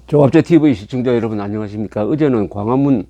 조합제TV 시청자 여러분 안녕하십니까. 어제는 광화문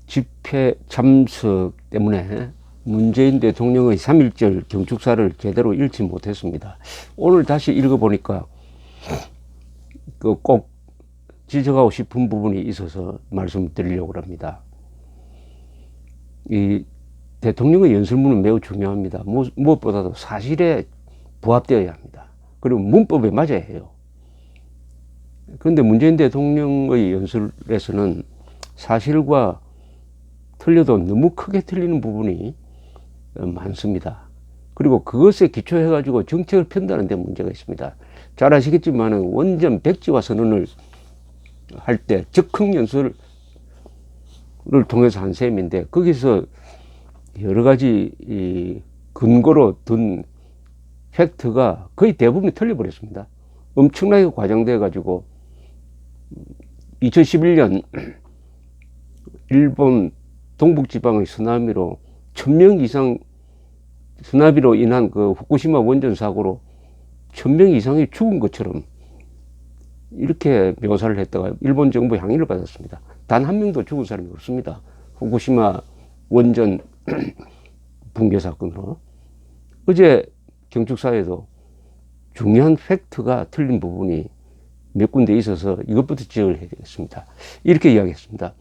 집회 참석 때문에 문재인 대통령의 3.1절 경축사를 제대로 읽지 못했습니다. 오늘 다시 읽어보니까 꼭 지적하고 싶은 부분이 있어서 말씀드리려고 합니다. 이 대통령의 연설문은 매우 중요합니다. 무엇보다도 사실에 부합되어야 합니다. 그리고 문법에 맞아야 해요. 그런데 문재인 대통령의 연설에서는 사실과 틀려도 너무 크게 틀리는 부분이 많습니다. 그리고 그것에 기초해 가지고 정책을 편다는 데 문제가 있습니다. 잘 아시겠지만 원전 백지화 선언을 할 때 적흥 연설을 통해서 한 셈인데, 거기서 여러 가지 근거로 든 팩트가 거의 대부분이 틀려버렸습니다. 엄청나게 과장돼 가지고 2011년 일본 동북지방의 쓰나미로 1000명 이상, 쓰나미로 인한 그 후쿠시마 원전 사고로 1000명 이상이 죽은 것처럼 이렇게 묘사를 했다가 일본 정부 항의를 받았습니다. 단 한 명도 죽은 사람이 없습니다. 후쿠시마 원전 붕괴 사건으로. 어제 경축사에도 중요한 팩트가 틀린 부분이 몇 군데 있어서 이것부터 지적을 해야 되겠습니다. 이렇게 이야기했습니다.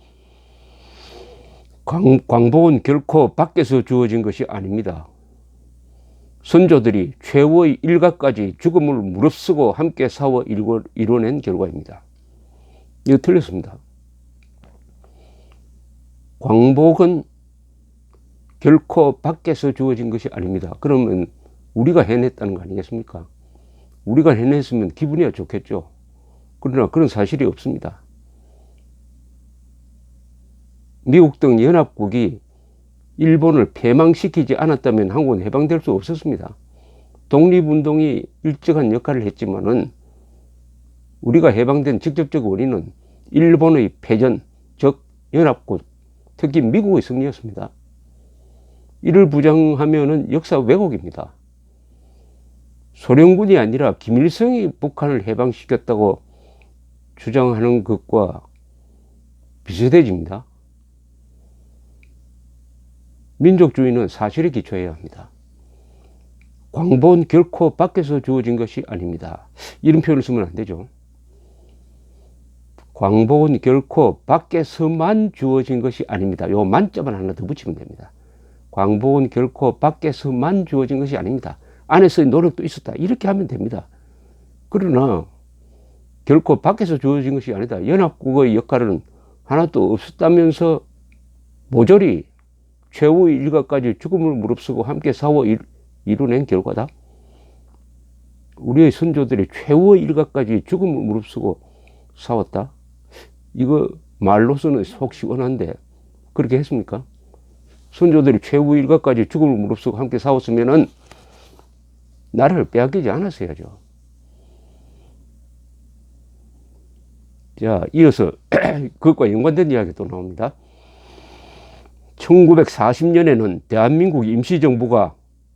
광복은 결코 밖에서 주어진 것이 아닙니다. 선조들이 최후의 일가까지 죽음을 무릅쓰고 함께 싸워 이뤄낸 결과입니다. 이거 틀렸습니다. 광복은 결코 밖에서 주어진 것이 아닙니다. 그러면 우리가 해냈다는 거 아니겠습니까? 우리가 해냈으면 기분이야 좋겠죠. 그러나 그런 사실이 없습니다. 미국 등 연합국이 일본을 패망시키지 않았다면 한국은 해방될 수 없었습니다. 독립운동이 일정한 역할을 했지만은 우리가 해방된 직접적 원인은 일본의 패전, 즉 연합국, 특히 미국의 승리였습니다. 이를 부정하면은 역사 왜곡입니다. 소련군이 아니라 김일성이 북한을 해방시켰다고 주장하는 것과 비슷해집니다. 민족주의는 사실에 기초해야 합니다. 광복은 결코 밖에서 주어진 것이 아닙니다. 이런 표현을 쓰면 안 되죠. 광복은 결코 밖에서만 주어진 것이 아닙니다. 요 만자만 하나 더 붙이면 됩니다. 광복은 결코 밖에서만 주어진 것이 아닙니다. 안에서의 노력도 있었다. 이렇게 하면 됩니다. 그러나 결코 밖에서 주어진 것이 아니다. 연합국의 역할은 하나도 없었다면서 모조리 최후의 일가까지 죽음을 무릅쓰고 함께 싸워 이뤄낸 결과다. 우리의 선조들이 최후의 일가까지 죽음을 무릅쓰고 싸웠다. 이거 말로서는 속 시원한데 그렇게 했습니까? 선조들이 최후의 일가까지 죽음을 무릅쓰고 함께 싸웠으면은 나라를 빼앗기지 않았어야죠. 자, 이어서 그것과 연관된 이야기 또 나옵니다. 1940년에는 대한민국 임시정부가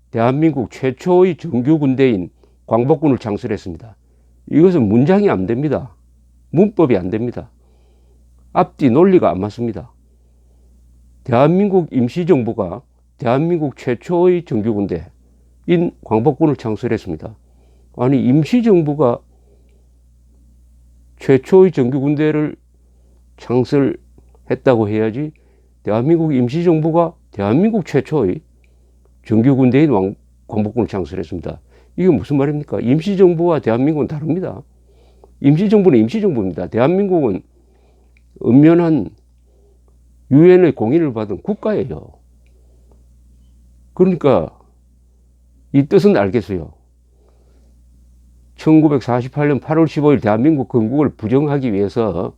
대한민국 최초의 정규군대인 광복군을 창설했습니다. 이것은 문장이 안 됩니다. 문법이 안 됩니다. 앞뒤 논리가 안 맞습니다. 대한민국 임시정부가 대한민국 최초의 정규군대인 광복군을 창설했습니다. 아니, 임시정부가 최초의 정규군대를 창설했다고 해야지 대한민국 임시정부가 대한민국 최초의 정규군대인 광복군을 창설했습니다. 이게 무슨 말입니까? 임시정부와 대한민국은 다릅니다. 임시정부는 임시정부입니다. 대한민국은 엄연한 유엔의 공인을 받은 국가예요. 그러니까 이 뜻은 알겠어요. 1948년 8월 15일 대한민국 건국을 부정하기 위해서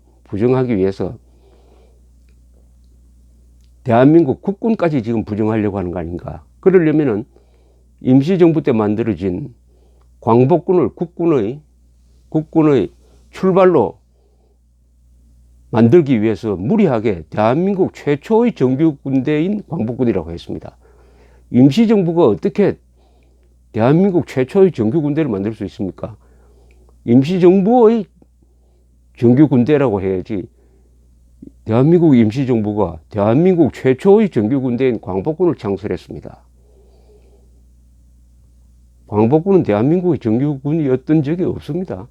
대한민국 국군까지 지금 부정하려고 하는 거 아닌가. 그러려면은 임시정부 때 만들어진 광복군을 국군의 출발로 만들기 위해서 무리하게 대한민국 최초의 정규군대인 광복군이라고 했습니다. 임시정부가 어떻게 대한민국 최초의 정규군대를 만들 수 있습니까? 임시정부의 정규 군대라고 해야지. 대한민국 임시정부가 대한민국 최초의 정규 군대인 광복군을 창설했습니다. 광복군은 대한민국의 정규군이었던 적이 없습니다.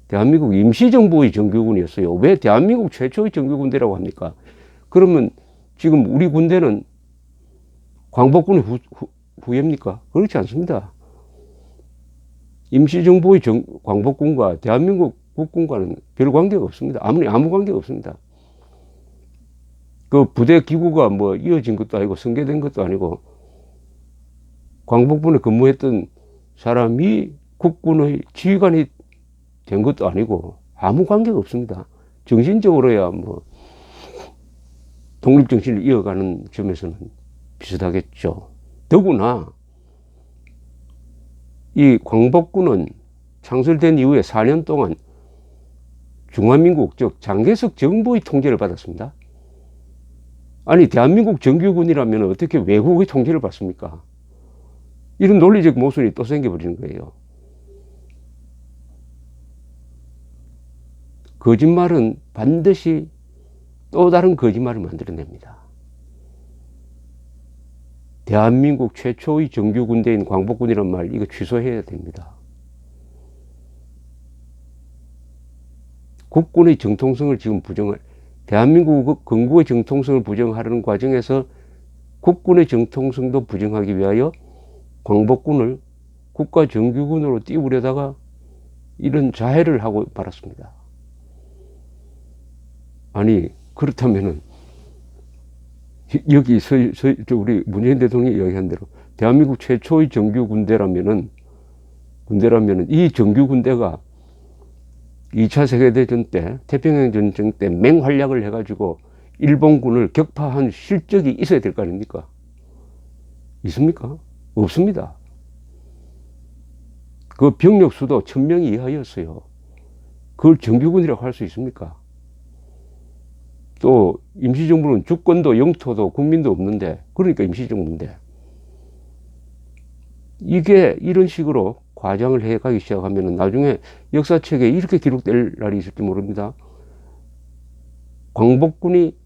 대한민국 임시정부의 정규군이었어요. 왜 대한민국 최초의 정규군대라고 합니까? 그러면 지금 우리 군대는 광복군의 후예입니까? 그렇지 않습니다. 임시정부의 광복군과 대한민국 국군과는 별 관계가 없습니다. 아무 관계가 없습니다. 그 부대 기구가 뭐 이어진 것도 아니고 성계된 것도 아니고 광복군에 근무했던 사람이 국군의 지휘관이 된 것도 아니고 아무 관계가 없습니다. 정신적으로야 뭐 독립정신을 이어가는 점에서는 비슷하겠죠. 더구나 이 광복군은 창설된 이후에 4년 동안 중화민국 즉 장개석 정부의 통제를 받았습니다. 아니 대한민국 정규군이라면 어떻게 외국의 통제를 받습니까? 이런 논리적 모순이 또 생겨버리는 거예요. 거짓말은 반드시 또 다른 거짓말을 만들어냅니다. 대한민국 최초의 정규군대인 광복군이란 말 이거 취소해야 됩니다. 국군의 정통성을 지금 대한민국 건국의 정통성을 부정하려는 과정에서 국군의 정통성도 부정하기 위하여 광복군을 국가 정규군으로 띄우려다가 이런 자해를 하고 말았습니다. 아니 그렇다면은 여기 우리 문재인 대통령이 이야기한 대로 대한민국 최초의 정규 군대라면은 이 정규 군대가 2차 세계대전 때 태평양 전쟁 때 맹활약을 해가지고 일본군을 격파한 실적이 있어야 될 거 아닙니까? 있습니까? 없습니다. 그 병력 수도 1000명 이하였어요. 그걸 정규군이라고 할 수 있습니까? 또 임시정부는 주권도 영토도 국민도 없는데 그러니까 임시정부인데 이게 이런 식으로 과장을 해가기 시작하면 나중에 역사책에 이렇게 기록될 날이 있을지 모릅니다. 광복군이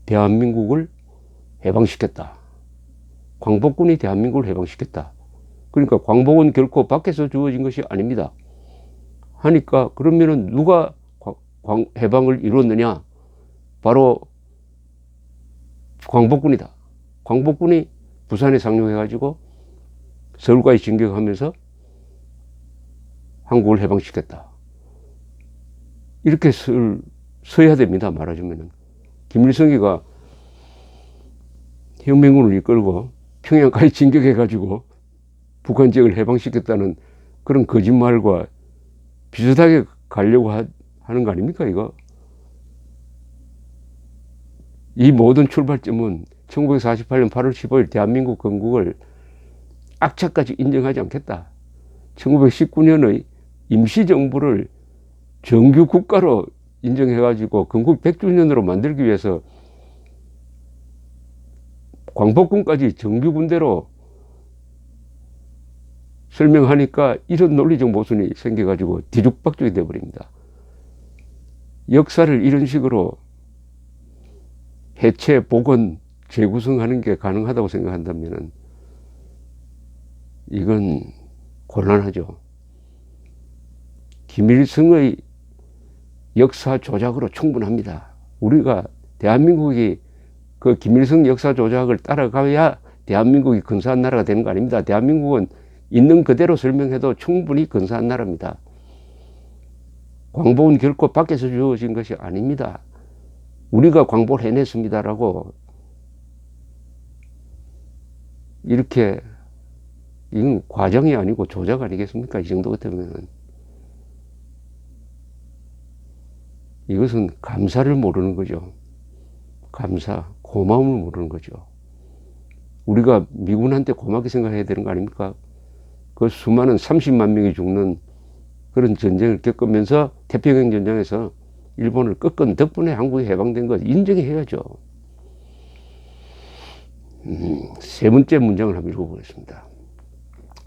대한민국을 해방시켰다. 광복군이 대한민국을 해방시켰다. 그러니까 광복은 결코 밖에서 주어진 것이 아닙니다. 하니까 그러면은 누가 해방을 이뤘느냐? 바로 광복군이다. 광복군이 부산에 상륙해가지고 서울까지 진격하면서 한국을 해방시켰다. 이렇게 서야 됩니다. 말하자면은. 김일성이가 혁명군을 이끌고 평양까지 진격해가지고 북한 지역을 해방시켰다는 그런 거짓말과 비슷하게 가려고 하는 거 아닙니까, 이거? 이 모든 출발점은 1948년 8월 15일 대한민국 건국을 악착같이 인정하지 않겠다. 1919년의 임시정부를 정규 국가로 인정해가지고 건국 100주년으로 만들기 위해서 광복군까지 정규군대로 설명하니까 이런 논리적 모순이 생겨가지고 뒤죽박죽이 되어버립니다. 역사를 이런 식으로 해체, 복원, 재구성하는 게 가능하다고 생각한다면 이건 곤란하죠. 김일성의 역사 조작으로 충분합니다. 우리가 대한민국이 그 김일성 역사 조작을 따라가야 대한민국이 근사한 나라가 되는 거 아닙니다. 대한민국은 있는 그대로 설명해도 충분히 근사한 나라입니다. 광복은 결코 밖에서 주어진 것이 아닙니다. 우리가 광복을 해냈습니다라고 이렇게 이건 과정이 아니고 조작 아니겠습니까? 이 정도 같으면 이것은 감사를 모르는 거죠. 감사, 고마움을 모르는 거죠. 우리가 미군한테 고맙게 생각해야 되는 거 아닙니까? 그 수많은 30만 명이 죽는 그런 전쟁을 겪으면서 태평양 전쟁에서 일본을 꺾은 덕분에 한국이 해방된 것 인정해야죠. 세 번째 문장을 한번 읽어보겠습니다.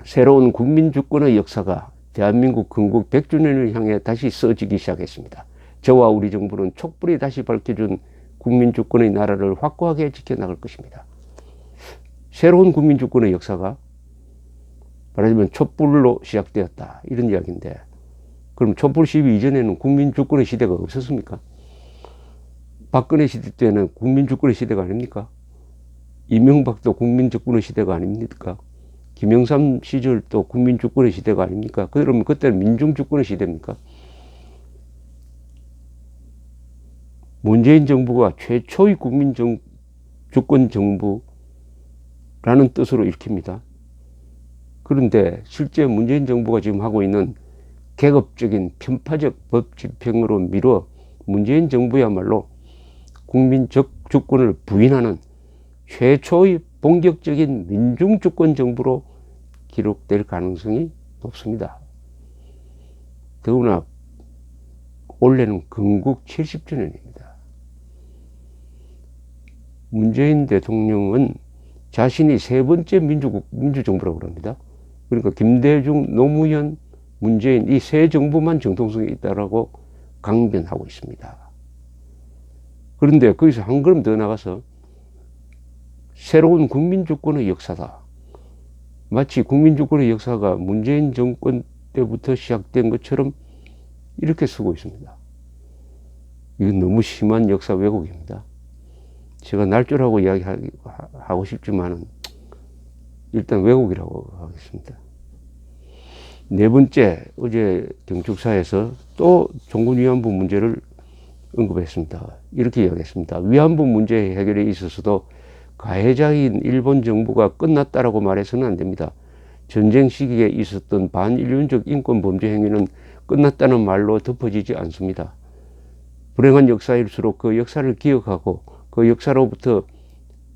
새로운 국민주권의 역사가 대한민국 건국 100주년을 향해 다시 써지기 시작했습니다. 저와 우리 정부는 촛불이 다시 밝혀준 국민주권의 나라를 확고하게 지켜나갈 것입니다. 새로운 국민주권의 역사가 말하자면 촛불로 시작되었다, 이런 이야기인데, 그럼 촛불 시위 이전에는 국민주권의 시대가 없었습니까? 박근혜 시대 때는 국민주권의 시대가 아닙니까? 이명박도 국민주권의 시대가 아닙니까? 김영삼 시절도 국민주권의 시대가 아닙니까? 그러면 그때는 민중주권의 시대입니까? 문재인 정부가 최초의 국민주권 정부라는 뜻으로 읽힙니다. 그런데 실제 문재인 정부가 지금 하고 있는 계급적인 편파적 법 집행으로 미뤄 문재인 정부야말로 국민적 주권을 부인하는 최초의 본격적인 민중주권 정부로 기록될 가능성이 높습니다. 더구나 올해는 건국 70주년입니다. 문재인 대통령은 자신이 세 번째 민주정부라고 합니다. 그러니까 김대중, 노무현, 문재인 이 세 정부만 정통성이 있다라고 강변하고 있습니다. 그런데 거기서 한 걸음 더 나가서 새로운 국민주권의 역사다, 마치 국민주권의 역사가 문재인 정권 때부터 시작된 것처럼 이렇게 쓰고 있습니다. 이건 너무 심한 역사 왜곡입니다. 제가 날조라고 이야기하고 싶지만 일단 왜곡이라고 하겠습니다. 네 번째, 어제 경축사에서 또 종군 위안부 문제를 언급했습니다. 이렇게 이야기했습니다. 위안부 문제 해결에 있어서도 가해자인 일본 정부가 끝났다라고 말해서는 안 됩니다. 전쟁 시기에 있었던 반인륜적 인권 범죄 행위는 끝났다는 말로 덮어지지 않습니다. 불행한 역사일수록 그 역사를 기억하고 그 역사로부터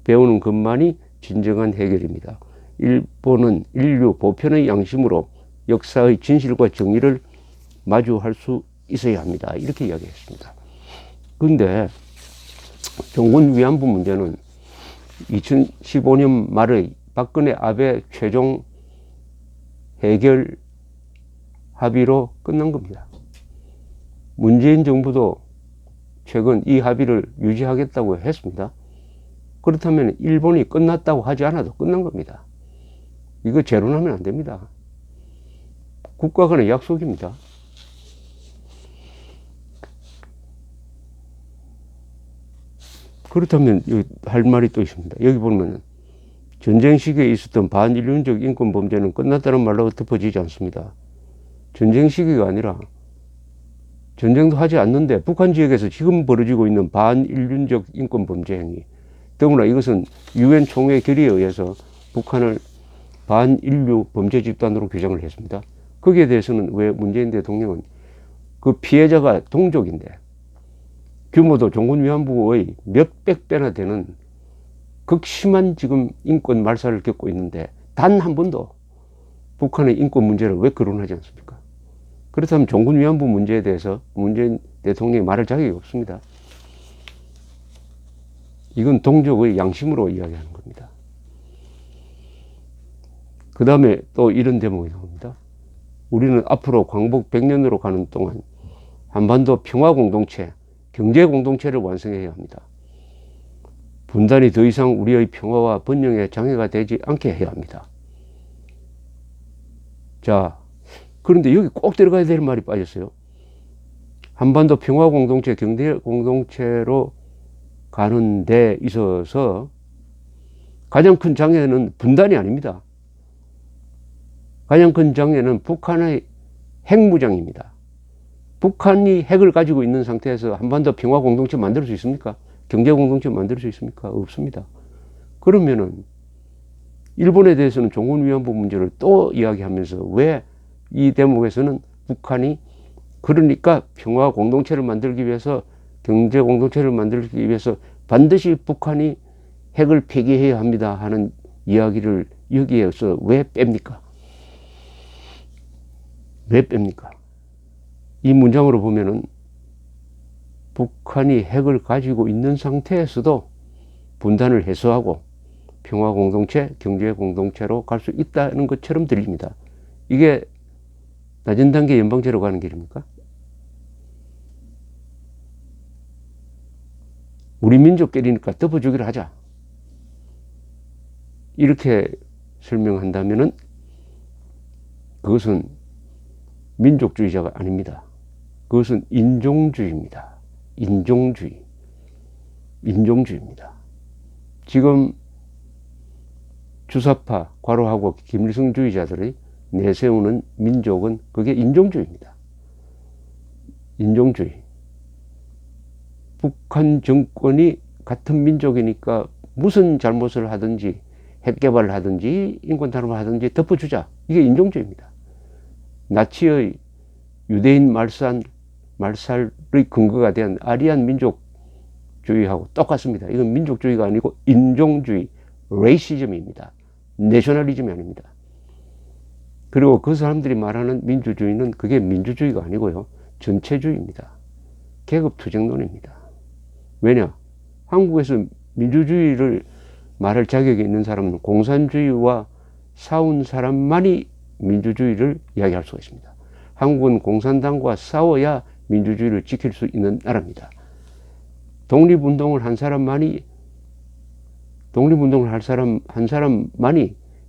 배우는 것만이 진정한 해결입니다. 일본은 인류 보편의 양심으로 역사의 진실과 정의를 마주할 수 있어야 합니다. 이렇게 이야기했습니다. 그런데 종군 위안부 문제는 2015년 말의 박근혜 아베 최종 해결 합의로 끝난 겁니다. 문재인 정부도 최근 이 합의를 유지하겠다고 했습니다. 그렇다면 일본이 끝났다고 하지 않아도 끝난 겁니다. 이거 재론하면 안 됩니다. 국가 간의 약속입니다. 그렇다면 여기 할 말이 또 있습니다. 여기 보면 전쟁 시기에 있었던 반인륜적 인권 범죄는 끝났다는 말로 덮어지지 않습니다. 전쟁 시기가 아니라 전쟁도 하지 않는데 북한 지역에서 지금 벌어지고 있는 반인륜적 인권 범죄 행위, 더구나 이것은 유엔 총회 결의에 의해서 북한을 반인류 범죄 집단으로 규정을 했습니다. 거기에 대해서는 왜 문재인 대통령은 그 피해자가 동족인데 규모도 종군 위안부의 몇백 배나 되는 극심한 지금 인권 말살을 겪고 있는데 단 한 번도 북한의 인권 문제를 왜 거론하지 않습니까? 그렇다면 종군 위안부 문제에 대해서 문재인 대통령이 말할 자격이 없습니다. 이건 동족의 양심으로 이야기하는 겁니다. 그 다음에 또 이런 대목이 나옵니다. 우리는 앞으로 광복 100년으로 가는 동안 한반도 평화 공동체, 경제 공동체를 완성해야 합니다. 분단이 더 이상 우리의 평화와 번영에 장애가 되지 않게 해야 합니다. 자, 그런데 여기 꼭 들어가야 될 말이 빠졌어요. 한반도 평화 공동체, 경제 공동체로 가는 데 있어서 가장 큰 장애는 분단이 아닙니다. 가장 큰 장애는 북한의 핵무장입니다. 북한이 핵을 가지고 있는 상태에서 한반도 평화 공동체 만들 수 있습니까? 경제 공동체 만들 수 있습니까? 없습니다. 그러면은 일본에 대해서는 종군 위안부 문제를 또 이야기하면서 왜 이 대목에서는 북한이 그러니까 평화 공동체를 만들기 위해서, 경제 공동체를 만들기 위해서 반드시 북한이 핵을 폐기해야 합니다 하는 이야기를 여기에서 왜 뺍니까? 왜 뺍니까? 이 문장으로 보면은 북한이 핵을 가지고 있는 상태에서도 분단을 해소하고 평화 공동체, 경제 공동체로 갈 수 있다는 것처럼 들립니다. 이게 낮은 단계 연방제로 가는 길입니까? 우리 민족끼리니까 덮어주기로 하자. 이렇게 설명한다면은 그것은 민족주의자가 아닙니다. 그것은 인종주의입니다. 인종주의입니다. 지금 주사파, 괄호하고 김일성주의자들이 내세우는 민족은 그게 인종주의입니다. 인종주의. 북한 정권이 같은 민족이니까 무슨 잘못을 하든지 핵개발을 하든지 인권탄압을 하든지 덮어주자. 이게 인종주의입니다. 나치의 유대인 말살의 근거가 된 아리안 민족주의하고 똑같습니다. 이건 민족주의가 아니고 인종주의, 레이시즘입니다. 내셔널리즘이 아닙니다. 그리고 그 사람들이 말하는 민주주의는 그게 민주주의가 아니고요. 전체주의입니다. 계급투쟁론입니다. 왜냐? 한국에서 민주주의를 말할 자격이 있는 사람은 공산주의와 싸운 사람만이 민주주의를 이야기할 수가 있습니다. 한국은 공산당과 싸워야 민주주의를 지킬 수 있는 나라입니다. 독립운동을 한 사람만이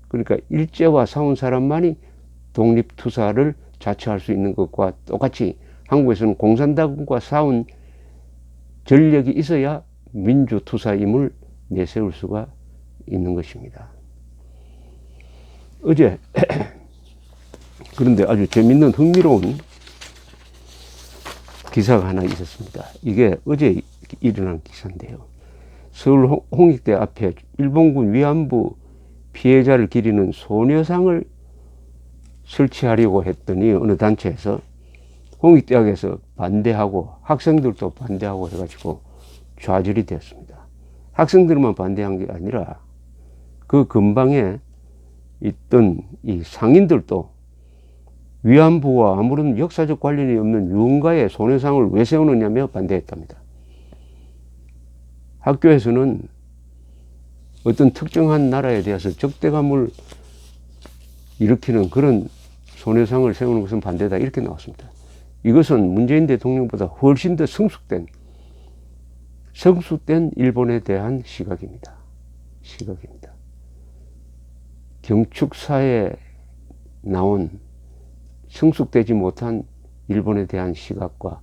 그러니까 일제와 싸운 사람만이 독립투사를 자처할 수 있는 것과 똑같이 한국에서는 공산당과 싸운 전력이 있어야 민주투사임을 내세울 수가 있는 것입니다. 어제 그런데 아주 재밌는 흥미로운 기사가 하나 있었습니다. 이게 어제 일어난 기사인데요. 서울 홍익대 앞에 일본군 위안부 피해자를 기리는 소녀상을 설치하려고 했더니 어느 단체에서 홍익대학에서 반대하고 학생들도 반대하고 해가지고 좌절이 되었습니다. 학생들만 반대한 게 아니라 그 근방에 있던 이 상인들도 위안부와 아무런 역사적 관련이 없는 유흥가에 소녀상을 왜 세우느냐며 반대했답니다. 학교에서는 어떤 특정한 나라에 대해서 적대감을 일으키는 그런 소녀상을 세우는 것은 반대다 이렇게 나왔습니다. 이것은 문재인 대통령보다 훨씬 더 성숙된 일본에 대한 시각입니다. 경축사에 나온 성숙되지 못한 일본에 대한 시각과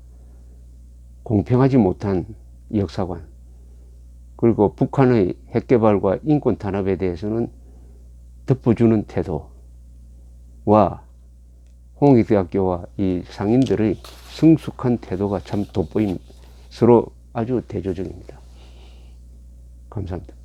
공평하지 못한 역사관, 그리고 북한의 핵개발과 인권 탄압에 대해서는 덮어주는 태도와 홍익대학교와 이 상인들의 성숙한 태도가 참 돋보입니다. 서로 아주 대조적입니다. 감사합니다.